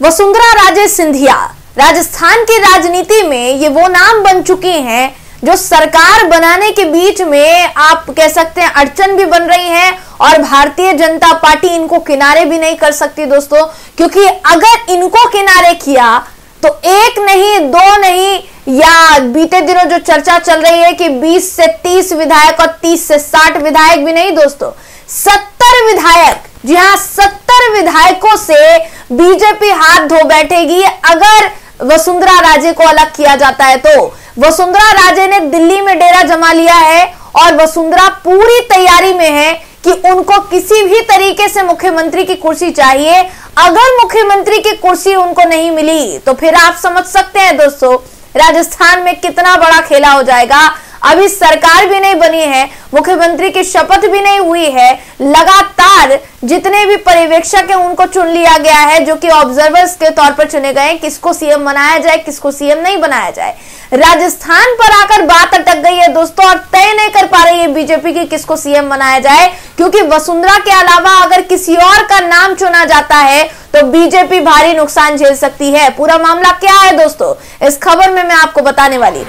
वसुंधरा राजे सिंधिया राजस्थान की राजनीति में ये वो नाम बन चुकी हैं जो सरकार बनाने के बीच में आप कह सकते हैं अड़चन भी बन रही है और भारतीय जनता पार्टी इनको किनारे भी नहीं कर सकती दोस्तों, क्योंकि अगर इनको किनारे किया तो एक नहीं दो नहीं या बीते दिनों जो चर्चा चल रही है कि 20 से 30 विधायक और 30 से 60 विधायक भी नहीं दोस्तों, 70 विधायक, जी हाँ 70 विधायकों से बीजेपी हाथ धो बैठेगी अगर वसुंधरा राजे को अलग किया जाता है। तो वसुंधरा राजे ने दिल्ली में डेरा जमा लिया है और वसुंधरा पूरी तैयारी में है कि उनको किसी भी तरीके से मुख्यमंत्री की कुर्सी चाहिए। अगर मुख्यमंत्री की कुर्सी उनको नहीं मिली तो फिर आप समझ सकते हैं दोस्तों राजस्थान में कितना बड़ा खेला हो जाएगा। अभी सरकार भी नहीं बनी है, मुख्यमंत्री की शपथ भी नहीं हुई है, लगातार जितने भी पर्यवेक्षक हैं उनको चुन लिया गया है जो कि ऑब्जर्वर्स के तौर पर चुने गए, किसको सीएम बनाया जाए किसको सीएम नहीं बनाया जाए। राजस्थान पर आकर बात अटक गई है दोस्तों और तय नहीं कर पा रही है बीजेपी की किसको सीएम बनाया जाए, क्योंकि वसुंधरा के अलावा अगर किसी और का नाम चुना जाता है तो बीजेपी भारी नुकसान झेल सकती है। पूरा मामला क्या है दोस्तों, इस खबर में मैं आपको बताने वाली।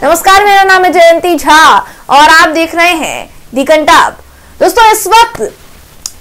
नमस्कार, मेरा नाम है जयंती झा और आप देख रहे हैं दी कंटाब। दोस्तों इस वक्त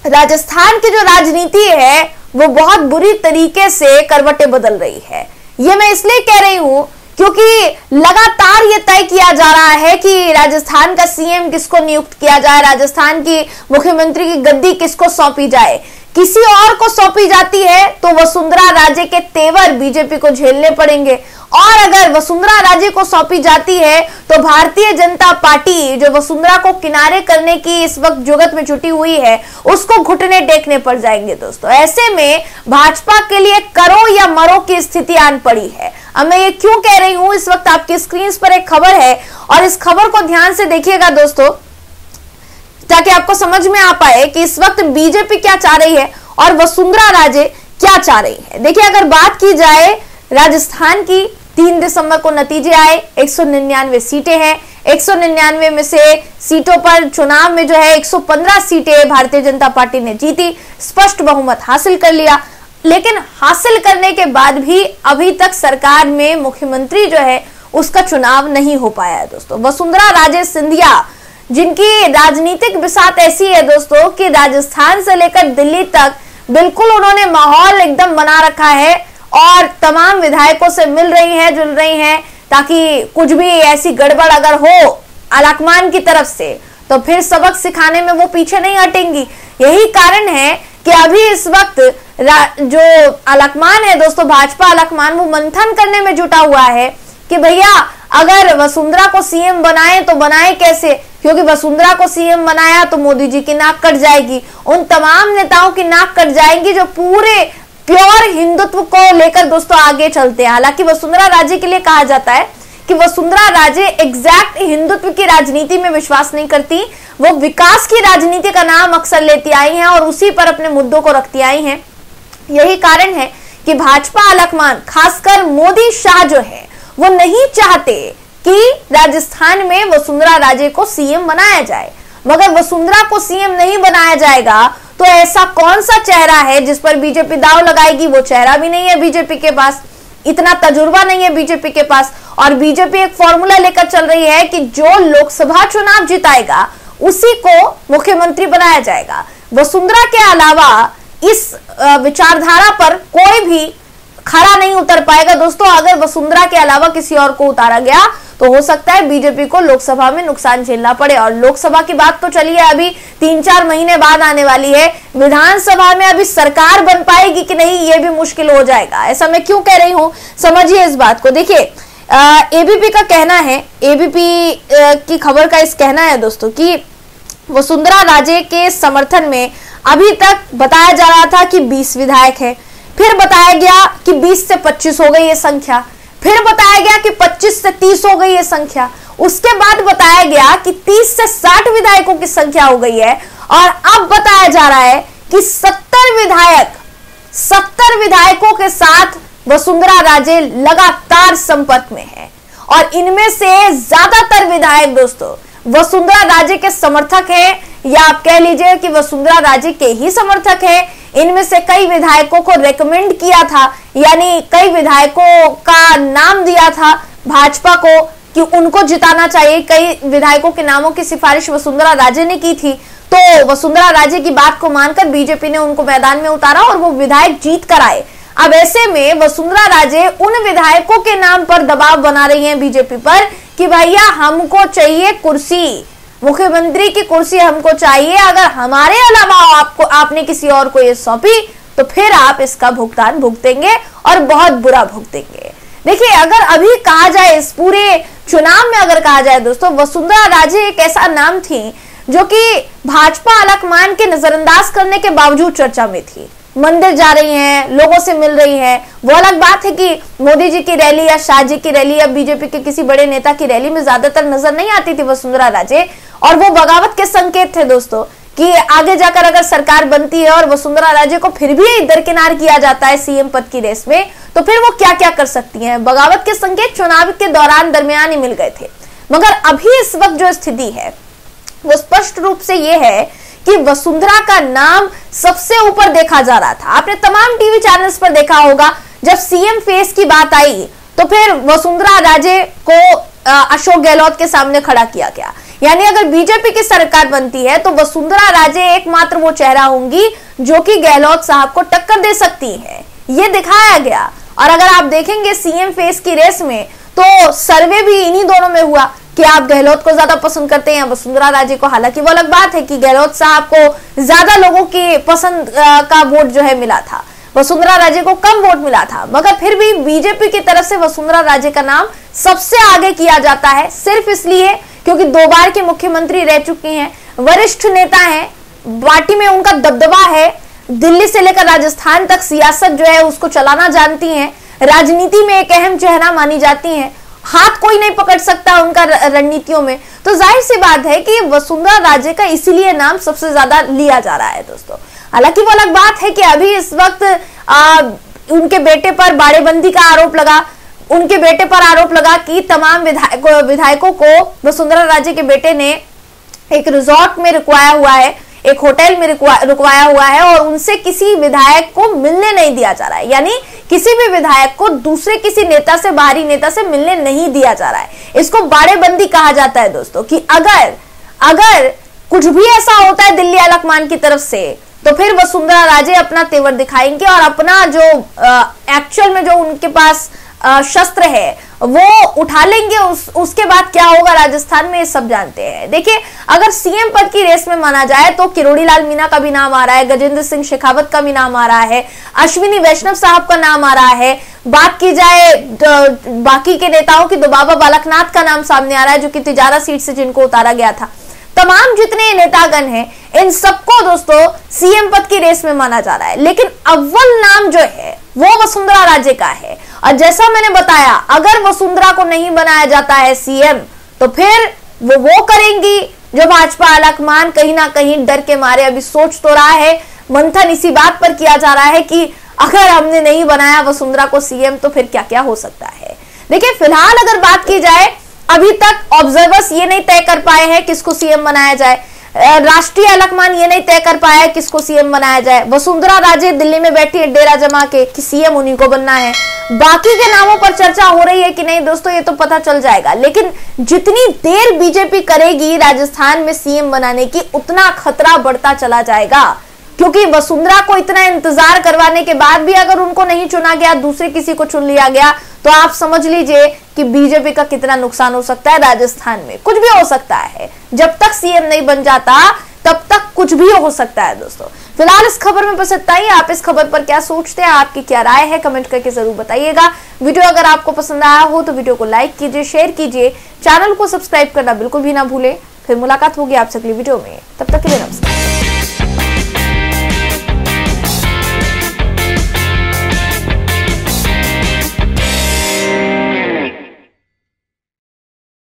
राजस्थान की जो राजनीति है वो बहुत बुरी तरीके से करवटें बदल रही है। ये मैं इसलिए कह रही हूं क्योंकि लगातार ये तय किया जा रहा है कि राजस्थान का सीएम किसको नियुक्त किया जाए, राजस्थान की मुख्यमंत्री की गद्दी किसको सौंपी जाए। किसी और को सौंपी जाती है तो वसुंधरा राजे के तेवर बीजेपी को झेलने पड़ेंगे और अगर वसुंधरा राजे को सौंपी जाती है तो भारतीय जनता पार्टी जो वसुंधरा को किनारे करने की इस वक्त जुगत में जुटी हुई है उसको घुटने टेकने पड़ जाएंगे दोस्तों। ऐसे में भाजपा के लिए करो या मरो की स्थिति आन पड़ी है। अब मैं ये क्यों कह रही हूं, इस वक्त आपकी स्क्रीन पर एक खबर है और इस खबर को ध्यान से देखिएगा दोस्तों ताकि आपको समझ में आ पाए कि इस वक्त बीजेपी क्या चाह रही है और वसुंधरा राजे क्या चाह रही है। देखिए अगर बात की जाए राजस्थान की, 3 दिसंबर को नतीजे आए, 199 सीटें हैं, 199 में से सीटों पर चुनाव में जो है 115 सीटें भारतीय जनता पार्टी ने जीती, स्पष्ट बहुमत हासिल कर लिया। लेकिन हासिल करने के बाद भी अभी तक सरकार में मुख्यमंत्री जो है उसका चुनाव नहीं हो पाया है दोस्तों। वसुंधरा राजे सिंधिया जिनकी राजनीतिक बिसात ऐसी है दोस्तों कि राजस्थान से लेकर दिल्ली तक बिल्कुल उन्होंने माहौल एकदम बना रखा है और तमाम विधायकों से मिल रही हैं, जुल रही हैं ताकि कुछ भी ऐसी गड़बड़ अगर हो आलाकमान की तरफ से तो फिर सबक सिखाने में वो पीछे नहीं हटेंगी। यही कारण है कि अभी इस वक्त जो आलाकमान है दोस्तों, भाजपा आलाकमान, वो मंथन करने में जुटा हुआ है कि भैया अगर वसुंधरा को सीएम बनाए तो बनाए कैसे, क्योंकि वसुंधरा को सीएम बनाया तो मोदी जी की नाक कट जाएगी, उन तमाम नेताओं की नाक कट जाएंगी जो पूरे प्योर हिंदुत्व को लेकर दोस्तों आगे चलते हैं। हालांकि वसुंधरा राजे के लिए कहा जाता है कि वसुंधरा राजे एग्जैक्ट हिंदुत्व की राजनीति में विश्वास नहीं करती, वो विकास की राजनीति का नाम अक्सर लेती आई हैं और उसी पर अपने मुद्दों को रखती आई हैं। यही कारण है कि भाजपा आलाकमान खासकर मोदी शाह जो है वो नहीं चाहते कि राजस्थान में वसुंधरा राजे को सीएम बनाया जाए। मगर वसुंधरा को सीएम नहीं बनाया जाएगा तो ऐसा कौन सा चेहरा है जिस पर बीजेपी दांव लगाएगी, वो चेहरा भी नहीं है बीजेपी के पास, इतना तजुर्बा नहीं है बीजेपी के पास। और बीजेपी एक फॉर्मूला लेकर चल रही है कि जो लोकसभा चुनाव जिताएगा उसी को मुख्यमंत्री बनाया जाएगा। वसुंधरा के अलावा इस विचारधारा पर कोई भी खरा नहीं उतर पाएगा दोस्तों। अगर वसुंधरा के अलावा किसी और को उतारा गया तो हो सकता है बीजेपी को लोकसभा में नुकसान झेलना पड़े। और लोकसभा की बात तो चलिए अभी 3-4 महीने बाद आने वाली है, विधानसभा में अभी सरकार बन पाएगी कि नहीं ये भी मुश्किल हो जाएगा। ऐसा मैं क्यों कह रही हूं, समझिए इस बात को। देखिए एबीपी का कहना है, एबीपी की खबर का इस कहना है दोस्तों कि वसुंधरा राजे के समर्थन में अभी तक बताया जा रहा था कि 20 विधायक है, फिर बताया गया कि 20 से 25 हो गई ये संख्या, फिर बताया गया कि 25 से 30 हो गई ये संख्या, उसके बाद बताया गया कि 30 से 60 विधायकों की संख्या हो गई है और अब बताया जा रहा है कि 70 विधायकों के साथ वसुंधरा राजे लगातार संपर्क में है और इनमें से ज्यादातर विधायक दोस्तों वसुंधरा राजे के समर्थक हैं या आप कह लीजिए कि वसुंधरा राजे के ही समर्थक हैं इनमें से कई विधायकों को रेकमेंड किया था, यानी कई विधायकों का नाम दिया था भाजपा को कि उनको जिताना चाहिए। कई विधायकों के नामों की सिफारिश वसुंधरा राजे ने की थी, तो वसुंधरा राजे की बात को मानकर बीजेपी ने उनको मैदान में उतारा और वो विधायक जीत कर आए। अब ऐसे में वसुंधरा राजे उन विधायकों के नाम पर दबाव बना रही हैं बीजेपी पर कि भैया हमको चाहिए कुर्सी, मुख्यमंत्री की कुर्सी हमको चाहिए, अगर हमारे अलावा आपने किसी और को ये सौंपी तो फिर आप इसका भुगतान भुगतेंगे और बहुत बुरा भुगतेंगे। देखिए, अगर अभी कहा जाए इस पूरे चुनाव में अगर कहा जाए दोस्तों, वसुंधरा राजे एक ऐसा नाम थी जो कि भाजपा आलाकमान के नजरअंदाज करने के बावजूद चर्चा में थी। मंदिर जा रही हैं, लोगों से मिल रही हैं। वो अलग बात है कि मोदी जी की रैली या शाह जी की रैली या बीजेपी के किसी बड़े नेता की रैली में ज्यादातर नजर नहीं आती थी वसुंधरा राजे, और वो बगावत के संकेत थे दोस्तों कि आगे जाकर अगर सरकार बनती है और वसुंधरा राजे को फिर भी दरकिनार किया जाता है सीएम पद की रेस में, तो फिर वो क्या क्या कर सकती हैं। बगावत के संकेत चुनाव के दौरान दरमियान ही मिल गए थे, मगर अभी इस वक्त जो स्थिति है वो स्पष्ट रूप से ये है कि वसुंधरा का नाम सबसे ऊपर देखा जा रहा था। आपने तमाम टीवी चैनल्स पर देखा होगा, जब सीएम फेस की बात आई तो फिर वसुंधरा राजे को अशोक गहलोत के सामने खड़ा किया गया। यानी अगर बीजेपी की सरकार बनती है तो वसुंधरा राजे एकमात्र वो चेहरा होंगी जो कि गहलोत साहब को टक्कर दे सकती है, ये दिखाया गया। और अगर आप देखेंगे सीएम फेस की रेस में तो सर्वे भी इन्हीं दोनों में हुआ कि आप गहलोत को ज्यादा पसंद करते हैं या वसुंधरा राजे को। हालांकि वो अलग बात है कि गहलोत साहब को ज्यादा लोगों की पसंद का वोट जो है मिला था, वसुंधरा राजे को कम वोट मिला था, मगर फिर भी बीजेपी की तरफ से वसुंधरा राजे का नाम सबसे आगे किया जाता है, सिर्फ इसलिए क्योंकि 2 बार के मुख्यमंत्री रह चुकी हैं, वरिष्ठ नेता हैं, पार्टी में उनका दबदबा है, दिल्ली से लेकर राजस्थान तक सियासत जो है उसको चलाना जानती हैं, राजनीति में एक अहम चेहरा मानी जाती हैं, हाथ कोई नहीं पकड़ सकता उनका रणनीतियों में। तो जाहिर सी बात है कि वसुंधरा राजे का इसीलिए नाम सबसे ज्यादा लिया जा रहा है दोस्तों। हालांकि वो अलग बात है कि अभी इस वक्त उनके बेटे पर बाड़ेबंदी का आरोप लगा, उनके बेटे पर आरोप लगा कि तमाम विधायकों को वसुंधरा राजे के बेटे ने एक रिजॉर्ट में रुकवाया हुआ है, एक होटल में रुकवाया हुआ है और उनसे किसी विधायक को मिलने नहीं दिया जा रहा है। यानी किसी भी विधायक को दूसरे किसी नेता से, बाहरी नेता से मिलने नहीं दिया जा रहा है। इसको बाड़ेबंदी कहा जाता है दोस्तों कि अगर कुछ भी ऐसा होता है दिल्ली आलाकमान की तरफ से तो फिर वसुंधरा राजे अपना तेवर दिखाएंगे और अपना जो एक्चुअल में जो उनके पास शस्त्र है वो उठा लेंगे। उसके बाद क्या होगा राजस्थान में ये सब जानते हैं। देखिए, अगर सीएम पद की रेस में माना जाए तो किरोड़ी लाल मीणा का भी नाम आ रहा है, गजेंद्र सिंह शेखावत का भी नाम आ रहा है, अश्विनी वैष्णव साहब का नाम आ रहा है। बात की जाए बाकी के नेताओं की तो बाबा बालकनाथ का नाम सामने आ रहा है जो कि तिजारा सीट से जिनको उतारा गया था। तमाम जितने नेतागण हैं इन सबको दोस्तों सीएम पद की रेस में माना जा रहा है, लेकिन अव्वल नाम जो है वो वसुंधरा राजे का है। और जैसा मैंने बताया, अगर वसुंधरा को नहीं बनाया जाता है सीएम तो फिर वो करेंगी जो भाजपा आलाकमान कहीं ना कहीं डर के मारे अभी सोच तो रहा है। मंथन इसी बात पर किया जा रहा है कि अगर हमने नहीं बनाया वसुंधरा को सीएम तो फिर क्या क्या हो सकता है। देखिए, फिलहाल अगर बात की जाए, अभी तक ऑब्जर्वर्स ये नहीं तय कर पाए हैं किसको सीएम बनाया जाए, राष्ट्रीय आलाकमान ये नहीं तय कर पाया है किसको सीएम बनाया जाए। वसुंधरा राजे दिल्ली में बैठी है डेरा जमा के कि सीएम उन्हीं को बनना है। बाकी के नामों पर चर्चा हो रही है कि नहीं दोस्तों, ये तो पता चल जाएगा। लेकिन जितनी देर बीजेपी करेगी राजस्थान में सीएम बनाने की, उतना खतरा बढ़ता चला जाएगा, क्योंकि वसुंधरा को इतना इंतजार करवाने के बाद भी अगर उनको नहीं चुना गया, दूसरे किसी को चुन लिया गया, तो आप समझ लीजिए कि बीजेपी का कितना नुकसान हो सकता है। राजस्थान में कुछ भी हो सकता है, जब तक सीएम नहीं बन जाता तब तक कुछ भी हो सकता है दोस्तों। फिलहाल इस खबर में बस इतना ही। आप इस खबर पर क्या सोचते हैं, आपकी क्या राय है, कमेंट करके जरूर बताइएगा। वीडियो अगर आपको पसंद आया हो तो वीडियो को लाइक कीजिए, शेयर कीजिए, चैनल को सब्सक्राइब करना बिल्कुल भी ना भूलें। फिर मुलाकात होगी आपसे अगली वीडियो में, तब तक के लिए नमस्कार।